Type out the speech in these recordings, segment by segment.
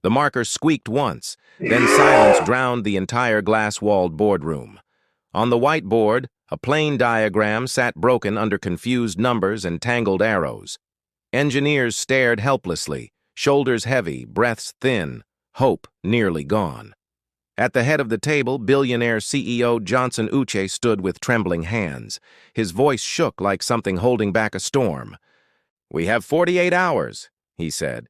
The marker squeaked once, then silence drowned the entire glass-walled boardroom. On the whiteboard, a plane diagram sat broken under confused numbers and tangled arrows. Engineers stared helplessly, shoulders heavy, breaths thin, hope nearly gone. At the head of the table, Billionaire CEO Johnson Uche stood with trembling hands. His voice shook like something holding back a storm. "We have 48 hours," he said.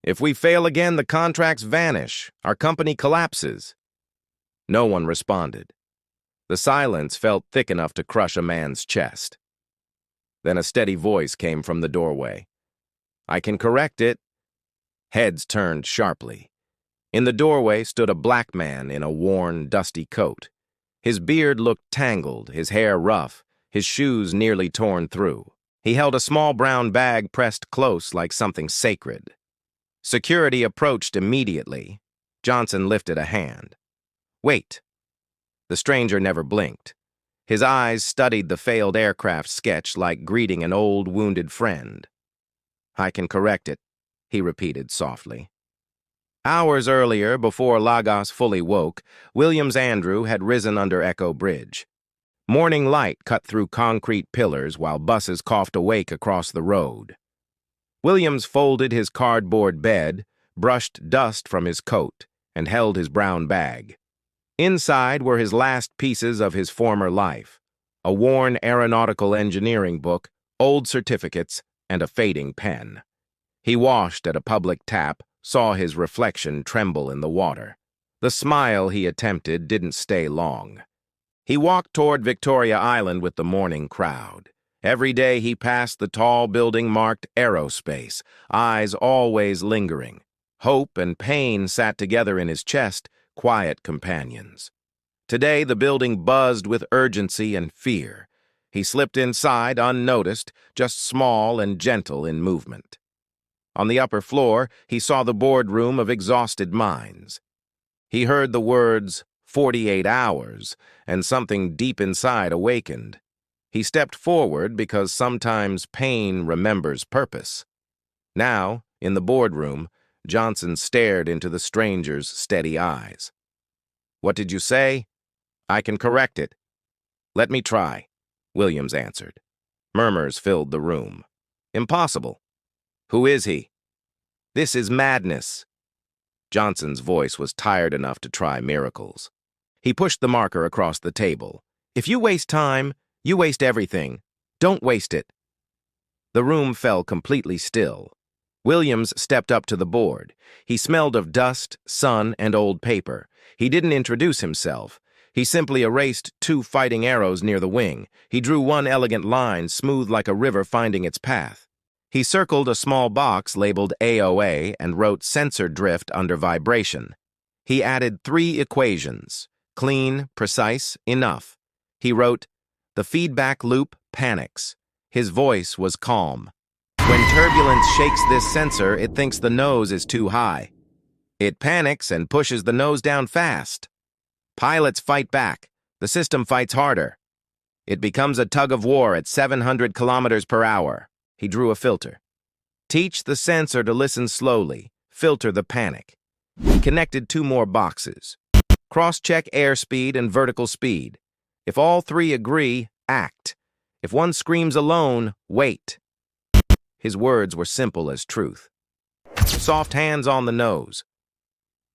"If we fail again, the contracts vanish. Our company collapses." No one responded. The silence felt thick enough to crush a man's chest. Then a steady voice came from the doorway. "I can correct it." Heads turned sharply. In the doorway stood a black man in a worn, dusty coat. His beard looked tangled, his hair rough, his shoes nearly torn through. He held a small brown bag pressed close like something sacred. Security approached immediately. Johnson lifted a hand. "Wait." The stranger never blinked. His eyes studied the failed aircraft sketch like greeting an old, wounded friend. "I can correct it," he repeated softly. Hours earlier, before Lagos fully woke, Williams Andrew had risen under Echo Bridge. Morning light cut through concrete pillars while buses coughed awake across the road. Williams folded his cardboard bed, brushed dust from his coat, and held his brown bag. Inside were his last pieces of his former life: a worn aeronautical engineering book, old certificates, and a fading pen. He washed at a public tap, saw his reflection tremble in the water. The smile he attempted didn't stay long. He walked toward Victoria Island with the morning crowd. Every day he passed the tall building marked Aerospace, eyes always lingering. Hope and pain sat together in his chest, quiet companions. Today the building buzzed with urgency and fear. He slipped inside unnoticed, just small and gentle in movement. On the upper floor, he saw the boardroom of exhausted minds. He heard the words, 48 hours, and something deep inside awakened. He stepped forward because sometimes pain remembers purpose. Now, in the boardroom, Johnson stared into the stranger's steady eyes. "What did you say?" "I can correct it." "Let me try," Williams answered. Murmurs filled the room. "Impossible." "Who is he?" "This is madness." Johnson's voice was tired enough to try miracles. He pushed the marker across the table. "If you waste time, you waste everything. Don't waste it." The room fell completely still. Williams stepped up to the board. He smelled of dust, sun, and old paper. He didn't introduce himself. He simply erased 2 fighting arrows near the wing. He drew one elegant line, smooth like a river finding its path. He circled a small box labeled AOA and wrote sensor drift under vibration. He added 3 equations: clean, precise, enough. He wrote, "The feedback loop panics." His voice was calm. "When turbulence shakes this sensor, it thinks the nose is too high. It panics and pushes the nose down fast. Pilots fight back. The system fights harder. It becomes a tug of war at 700 kilometers per hour. He drew a filter. "Teach the sensor to listen slowly. Filter the panic." He connected 2 more boxes. "Cross-check airspeed and vertical speed. If all 3 agree, act. If one screams alone, wait." His words were simple as truth. Soft hands on the nose.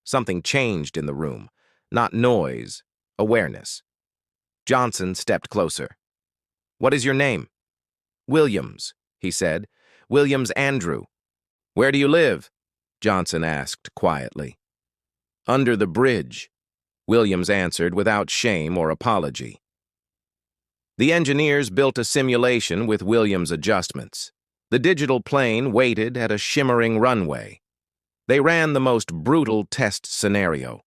Something changed in the room. Not noise, awareness. Johnson stepped closer. "What is your name?" "Williams," he said. "Williams Andrew." "Where do you live?" Johnson asked quietly. "Under the bridge," Williams answered without shame or apology. The engineers built a simulation with Williams' adjustments. The digital plane waited at a shimmering runway. They ran the most brutal test scenario.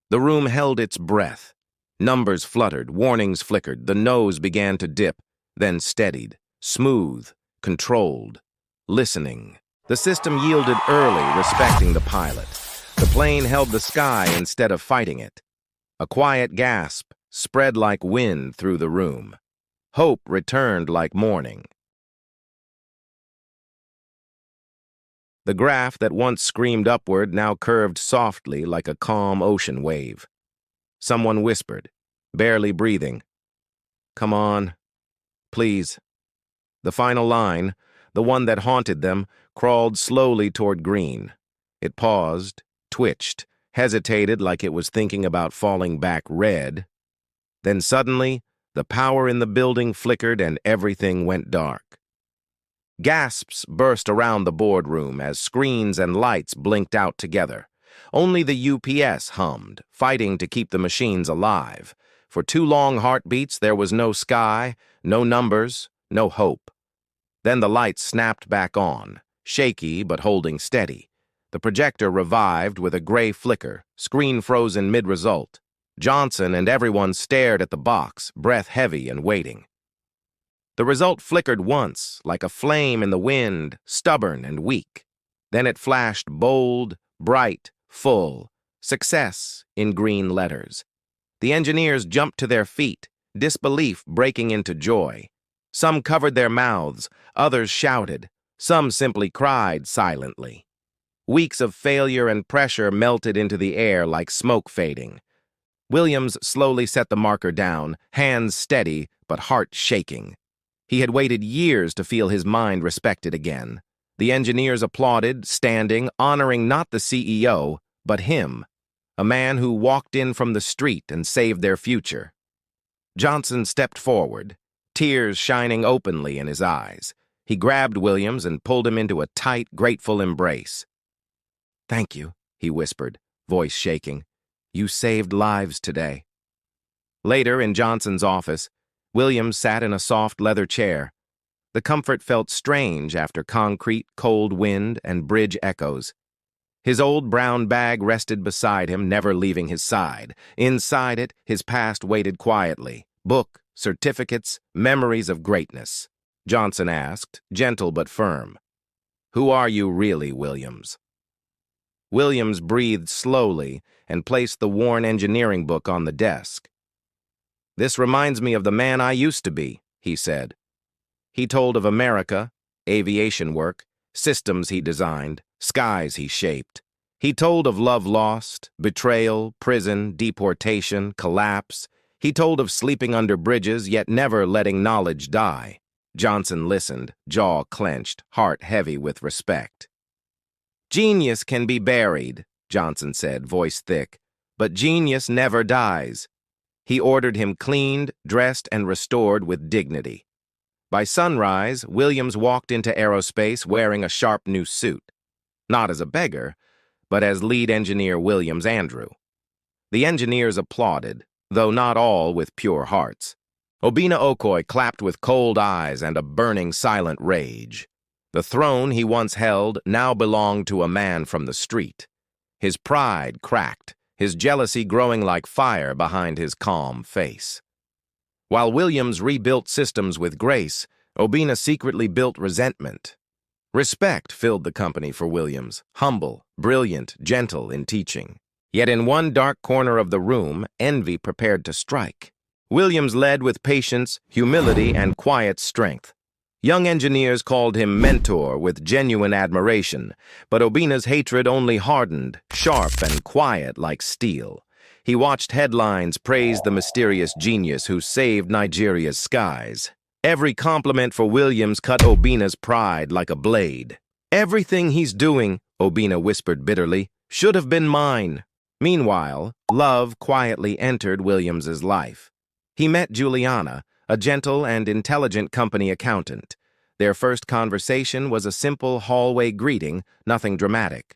The room held its breath. Numbers fluttered, warnings flickered, the nose began to dip, then steadied, smooth, controlled, listening. The system yielded early, respecting the pilot. The plane held the sky instead of fighting it. A quiet gasp spread like wind through the room. Hope returned like morning. The graph that once screamed upward now curved softly like a calm ocean wave. Someone whispered, barely breathing, "Come on, please." The final line, the one that haunted them, crawled slowly toward green. It paused, twitched, hesitated like it was thinking about falling back red. Then suddenly, the power in the building flickered and everything went dark. Gasps burst around the boardroom as screens and lights blinked out together. Only the UPS hummed, fighting to keep the machines alive. For 2 long heartbeats, there was no sky, no numbers, no hope. Then the lights snapped back on, shaky but holding steady. The projector revived with a gray flicker, screen frozen mid-result. Johnson and everyone stared at the box, breath heavy and waiting. The result flickered once, like a flame in the wind, stubborn and weak. Then it flashed bold, bright, full. Success in green letters. The engineers jumped to their feet, disbelief breaking into joy. Some covered their mouths, others shouted, some simply cried silently. Weeks of failure and pressure melted into the air like smoke fading. Williams slowly set the marker down, hands steady but heart shaking. He had waited years to feel his mind respected again. The engineers applauded, standing, honoring not the CEO, but him, a man who walked in from the street and saved their future. Johnson stepped forward, tears shining openly in his eyes. He grabbed Williams and pulled him into a tight, grateful embrace. "Thank you," he whispered, voice shaking. "You saved lives today." Later, in Johnson's office, Williams sat in a soft leather chair. The comfort felt strange after concrete, cold wind, and bridge echoes. His old brown bag rested beside him, never leaving his side. Inside it, his past waited quietly. Book, certificates, memories of greatness. Johnson asked, gentle but firm, "Who are you really, Williams?" Williams breathed slowly and placed the worn engineering book on the desk. "This reminds me of the man I used to be," he said. He told of America, aviation work, systems he designed, skies he shaped. He told of love lost, betrayal, prison, deportation, collapse. He told of sleeping under bridges, yet never letting knowledge die. Johnson listened, jaw clenched, heart heavy with respect. "Genius can be buried," Johnson said, voice thick, "but genius never dies." He ordered him cleaned, dressed, and restored with dignity. By sunrise, Williams walked into aerospace wearing a sharp new suit. Not as a beggar, but as lead engineer Williams Andrew. The engineers applauded, though not all with pure hearts. Obina Okoye clapped with cold eyes and a burning silent rage. The throne he once held now belonged to a man from the street. His pride cracked, his jealousy growing like fire behind his calm face. While Williams rebuilt systems with grace, Obina secretly built resentment. Respect filled the company for Williams, humble, brilliant, gentle in teaching. Yet in one dark corner of the room, envy prepared to strike. Williams led with patience, humility, and quiet strength. Young engineers called him mentor with genuine admiration, but Obina's hatred only hardened, sharp and quiet like steel. He watched headlines praise the mysterious genius who saved Nigeria's skies. Every compliment for Williams cut Obina's pride like a blade. "Everything he's doing," Obina whispered bitterly, "should have been mine." Meanwhile, love quietly entered Williams's life. He met Juliana, a gentle and intelligent company accountant. Their first conversation was a simple hallway greeting, nothing dramatic.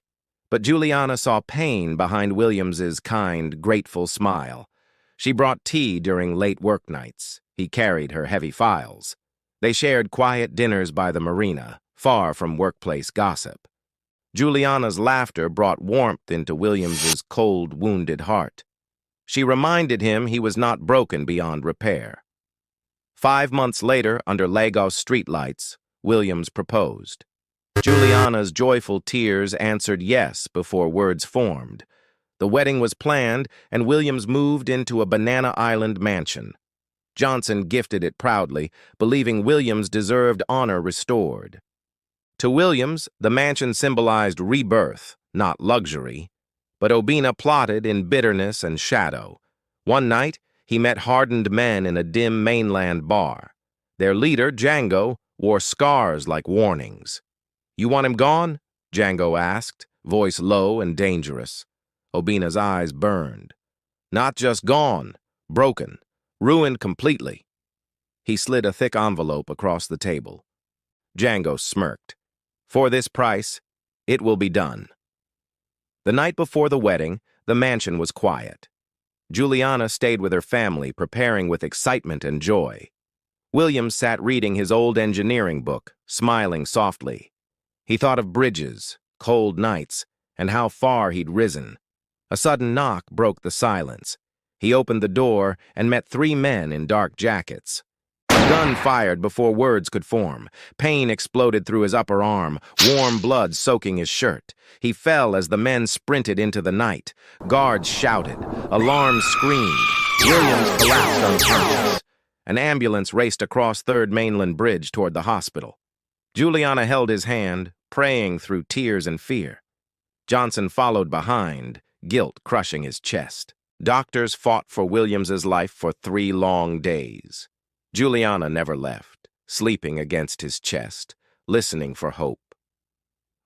But Juliana saw pain behind Williams's kind, grateful smile. She brought tea during late work nights. He carried her heavy files. They shared quiet dinners by the marina, far from workplace gossip. Juliana's laughter brought warmth into Williams's cold, wounded heart. She reminded him he was not broken beyond repair. 5 months later, under Lagos streetlights, Williams proposed. Juliana's joyful tears answered yes before words formed. The wedding was planned, and Williams moved into a Banana Island mansion. Johnson gifted it proudly, believing Williams deserved honor restored. To Williams, the mansion symbolized rebirth, not luxury. But Obina plotted in bitterness and shadow. One night, he met hardened men in a dim mainland bar. Their leader, Django, wore scars like warnings. "You want him gone?" Django asked, voice low and dangerous. Obina's eyes burned. "Not just gone, broken, ruined completely." He slid a thick envelope across the table. Django smirked. "For this price, it will be done." The night before the wedding, the mansion was quiet. Juliana stayed with her family, preparing with excitement and joy. Williams sat reading his old engineering book, smiling softly. He thought of bridges, cold nights, and how far he'd risen. A sudden knock broke the silence. He opened the door and met 3 men in dark jackets. A gun fired before words could form. Pain exploded through his upper arm, warm blood soaking his shirt. He fell as the men sprinted into the night. Guards shouted. Alarms screamed. Williams collapsed unconscious. An ambulance raced across 3rd Mainland Bridge toward the hospital. Juliana held his hand, praying through tears and fear. Johnson followed behind, guilt crushing his chest. Doctors fought for Williams's life for 3 long days. Juliana never left, sleeping against his chest, listening for hope.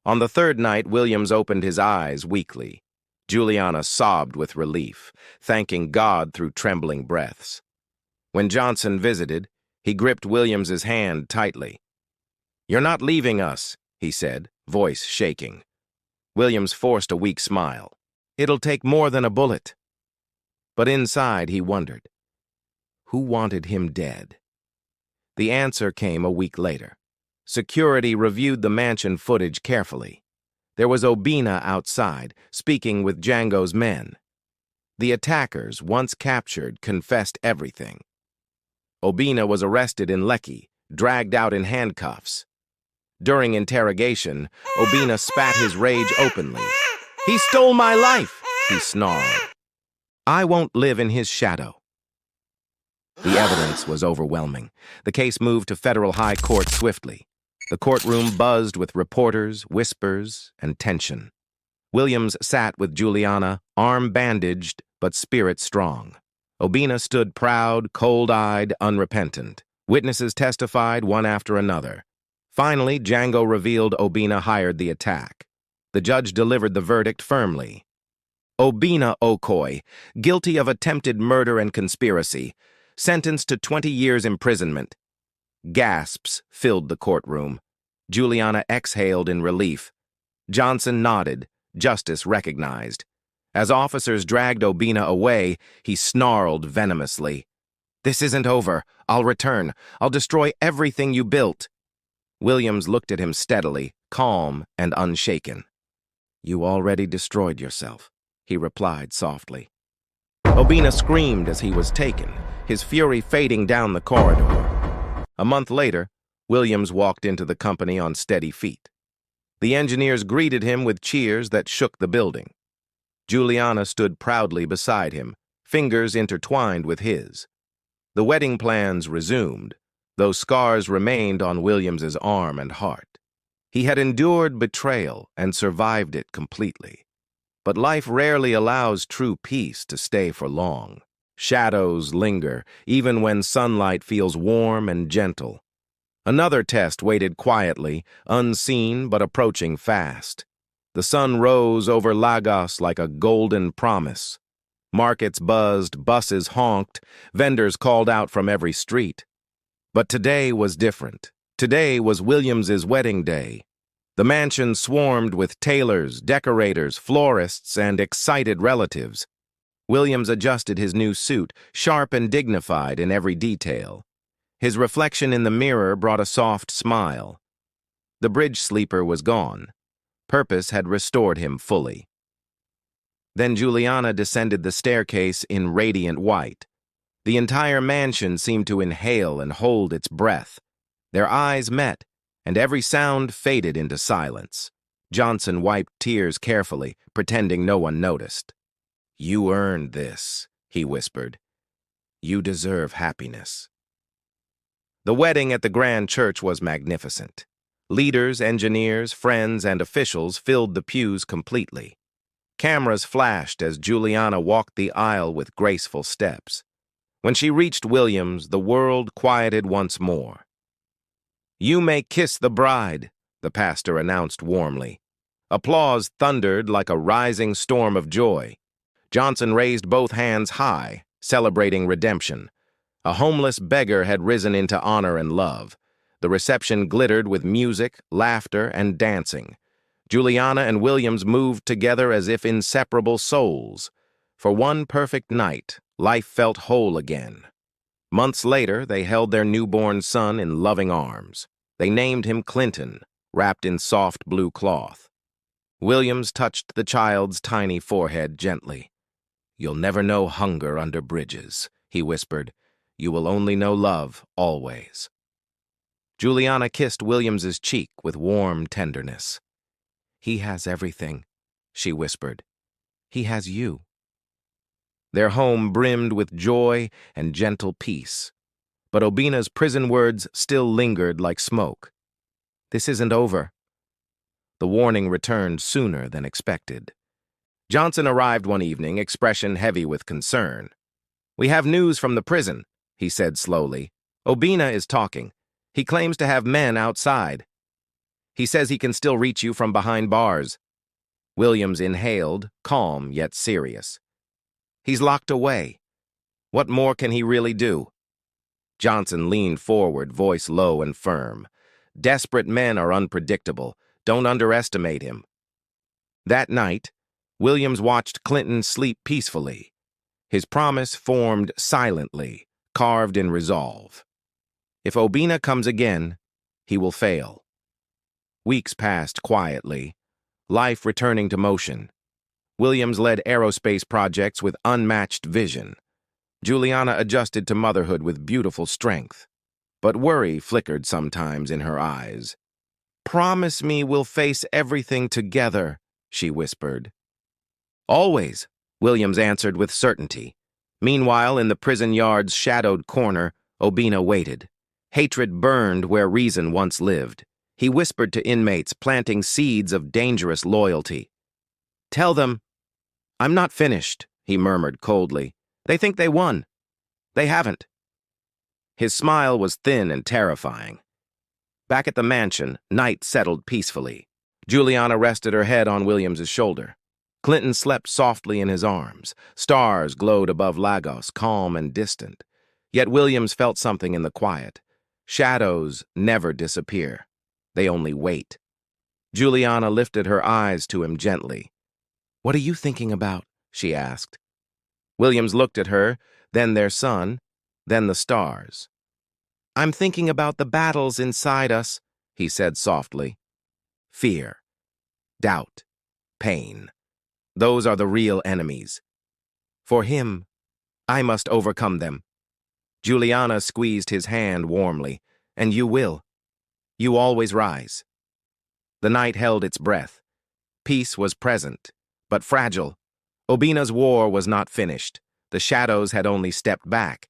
On the 3rd night, Williams opened his eyes weakly. Juliana sobbed with relief, thanking God through trembling breaths. When Johnson visited, he gripped Williams's hand tightly. "You're not leaving us," he said, voice shaking. Williams forced a weak smile. "It'll take more than a bullet." But inside, he wondered. Who wanted him dead? The answer came a week later. Security reviewed the mansion footage carefully. There was Obina outside, speaking with Django's men. The attackers, once captured, confessed everything. Obina was arrested in Lekki, dragged out in handcuffs. During interrogation, Obina spat his rage openly. "He stole my life," he snarled. "I won't live in his shadow." The evidence was overwhelming. The case moved to federal high court swiftly. The courtroom buzzed with reporters, whispers, and tension. Williams sat with Juliana, arm bandaged but spirit strong. Obina stood proud, cold-eyed, unrepentant. Witnesses testified one after another. Finally, Django revealed Obina hired the attack. The judge delivered the verdict firmly. Obina Okoye, guilty of attempted murder and conspiracy, sentenced to 20 years imprisonment. Gasps filled the courtroom. Juliana exhaled in relief. Johnson nodded, justice recognized. As officers dragged Obina away, he snarled venomously. "This isn't over. I'll return. I'll destroy everything you built." Williams looked at him steadily, calm and unshaken. "You already destroyed yourself," he replied softly. Obina screamed as he was taken, his fury fading down the corridor. A month later, Williams walked into the company on steady feet. The engineers greeted him with cheers that shook the building. Juliana stood proudly beside him, fingers intertwined with his. The wedding plans resumed, though scars remained on Williams's arm and heart. He had endured betrayal and survived it completely. But life rarely allows true peace to stay for long. Shadows linger, even when sunlight feels warm and gentle. Another test waited quietly, unseen but approaching fast. The sun rose over Lagos like a golden promise. Markets buzzed, buses honked, vendors called out from every street. But today was different. Today was Williams's wedding day. The mansion swarmed with tailors, decorators, florists, and excited relatives. Williams adjusted his new suit, sharp and dignified in every detail. His reflection in the mirror brought a soft smile. The bridge sleeper was gone. Purpose had restored him fully. Then Juliana descended the staircase in radiant white. The entire mansion seemed to inhale and hold its breath. Their eyes met, and every sound faded into silence. Johnson wiped tears carefully, pretending no one noticed. "You earned this," he whispered. "You deserve happiness." The wedding at the grand church was magnificent. Leaders, engineers, friends, and officials filled the pews completely. Cameras flashed as Juliana walked the aisle with graceful steps. When she reached Williams, the world quieted once more. "You may kiss the bride," the pastor announced warmly. Applause thundered like a rising storm of joy. Johnson raised both hands high, celebrating redemption. A homeless beggar had risen into honor and love. The reception glittered with music, laughter, and dancing. Juliana and Williams moved together as if inseparable souls. For one perfect night, life felt whole again. Months later, they held their newborn son in loving arms. They named him Clinton, wrapped in soft blue cloth. Williams touched the child's tiny forehead gently. "You'll never know hunger under bridges," he whispered. "You will only know love, always." Juliana kissed Williams's cheek with warm tenderness. "He has everything," she whispered. "He has you." Their home brimmed with joy and gentle peace. But Obina's prison words still lingered like smoke. "This isn't over." The warning returned sooner than expected. Johnson arrived one evening, expression heavy with concern. "We have news from the prison," he said slowly. "Obina is talking. He claims to have men outside. He says he can still reach you from behind bars." Williams inhaled, calm yet serious. "He's locked away. What more can he really do?" Johnson leaned forward, voice low and firm. "Desperate men are unpredictable. Don't underestimate him." That night, Williams watched Clinton sleep peacefully. His promise formed silently, carved in resolve. If Obina comes again, he will fail. Weeks passed quietly, life returning to motion. Williams led aerospace projects with unmatched vision. Juliana adjusted to motherhood with beautiful strength. But worry flickered sometimes in her eyes. "Promise me we'll face everything together," she whispered. "Always," Williams answered with certainty. Meanwhile, in the prison yard's shadowed corner, Obina waited. Hatred burned where reason once lived. He whispered to inmates, planting seeds of dangerous loyalty. "Tell them, I'm not finished," he murmured coldly. "They think they won. They haven't." His smile was thin and terrifying. Back at the mansion, night settled peacefully. Juliana rested her head on Williams's shoulder. Clinton slept softly in his arms. Stars glowed above Lagos, calm and distant. Yet Williams felt something in the quiet. Shadows never disappear. They only wait. Juliana lifted her eyes to him gently. "What are you thinking about?" she asked. Williams looked at her, then their son, then the stars. "I'm thinking about the battles inside us," he said softly. "Fear, doubt, pain. Those are the real enemies. For him, I must overcome them." Juliana squeezed his hand warmly. "And you will. You always rise." The night held its breath. Peace was present, but fragile. Obina's war was not finished. The shadows had only stepped back.